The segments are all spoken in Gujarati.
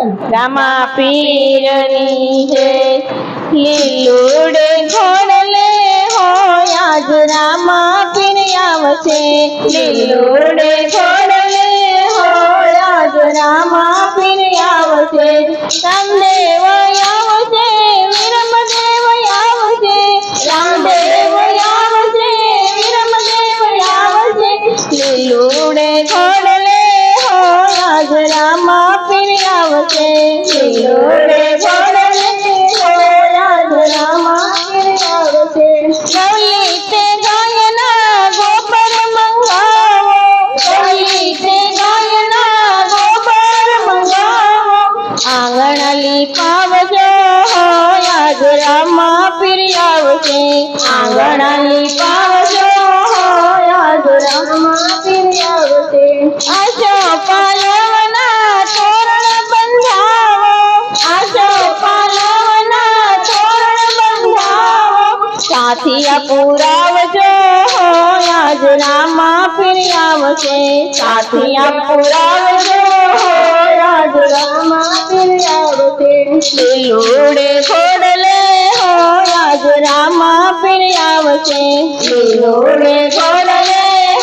રામા પીરની જય લીલુડે ઘોડલે હોય આજ રામા પીર આવશે લીલુડે ઘોડલે હોય આજ રામા પીર આવશે રામદેવ આવશે વીરમદેવ આવશે રામદેવ આવશે વીરમદેવ આવશે લીલુડે ઘોડલે હોય આજ રામા પીર આવશે લીલુડે ઘોડલે હોય આજ રામા પીર આવશે ગૌલીતે ગાયના ગોબર મંગાવો ગૌલીતે ગાયના ગોબર મંગાવો આંગણ લીપાવજો હોય આજ રામા પીર આવશે આંગણ લીપાવજો હોય આજ રામા પીર આવશે આશો પાલવના તોરણ બંધાવો આશો પાલવના તોરણ બંધાવો સાથિયા પુરાવજો હોય આજ રામા પીર આવશે સાથિયા પુરાવજો હોય આજ રામા પીર આવશે લીલુડે ઘોડલે હોય આજ રામા પીર આવશે લીલુડે ઘોડલે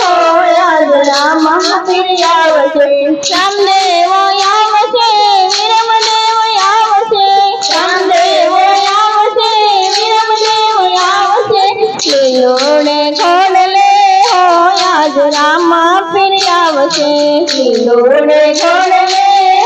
હોય આજ રામા પીર આવશે રામદેવ આવશે વીરમદેવ આવશે રામદેવ આવશે વીરમદેવ આવશે લીલુડે ઘોડલે હોય આજ રામા પીર આવશે લીલુડે ઘોડલે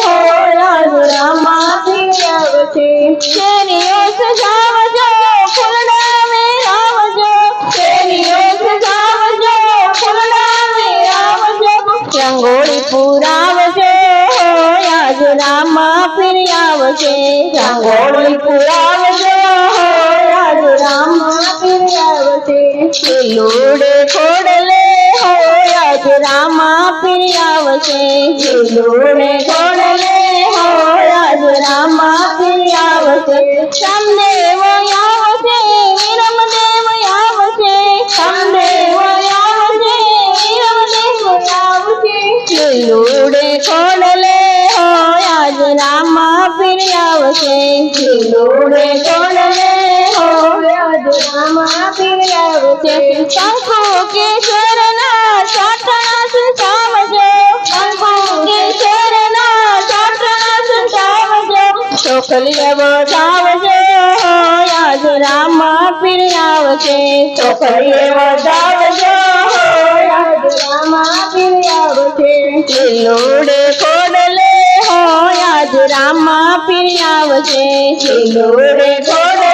હોય આજ રામા પીર આવશે શેરીઓ સજાવજો ફૂલડા વેરાવજો શેરીઓ સજાવજો ફૂલડા વેરાવજો રંગોળી પુરાવજો હોય આજ રામા પીર આવશે રંગોળી પુરાવજો હોય આજ રામા પીર આવશે લીલુડે ઘોડલે હોય આજ રામા પીર આવશે લીલુડે ઘોડલે હોય આજ રામા પીર આવશે રામદેવ આવશે વીરમદેવ આવશે રામદેવ આવશે વીરમદેવ આવશે લીલુડે ઘોડલે હોય આજ રામા પીર આવશે લીલુડે ઘોડલે હોય આજ રામા પીર આવશે શંખો કેસરના ચાટણા સંતાવજો શંખો કેસરના ચાટણા સંતાવજો ચોખલીએ વધાવજો હોય આજ રામા પીર આવશે ચોખલીએ વધાવજો હોય આજ રામા પીર આવશે લીલુડે ઘોડલે હોય આજ રામા પીર આવશે લીલુડે ઘોડલે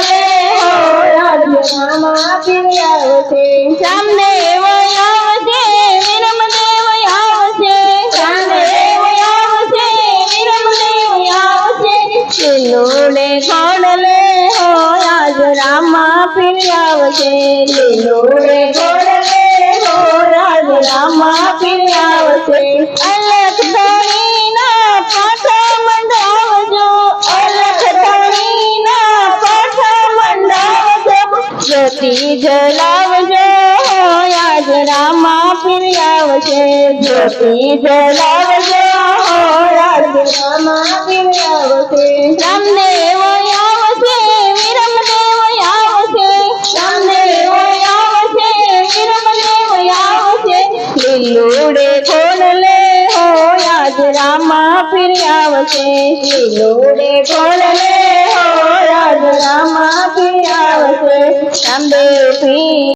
હોય આજ રામા પીર આવશે રામદેવ આવશે વીરમદેવ આવશે રામદેવ આવશે વીરમદેવ આવશે લીલુડે ઘોડલે હોય આજ રામા પીર આવશે લીલુડે ઘોડલે હોય આજ રામા પીર આવશે અલખ ધણીના પાઠા મંડાવજો અલખ ધણીના પાઠા મંડાવજો જ્યોતિ જલાવજો હોય આજ રામા પીર આવશે જ્યોતિ જલાવજો હોય આજ રામા પીર આવશે રામદેવ આવશે વીરમદેવ આવશે રામદેવ આવશે વીરમદેવ આવશે લીલુડે ઘોડલે હોય આજ રામા પીર આવશે લીલુડે ઘોડલે હોય આજ રામા પીર આવશે રામદેવ પીર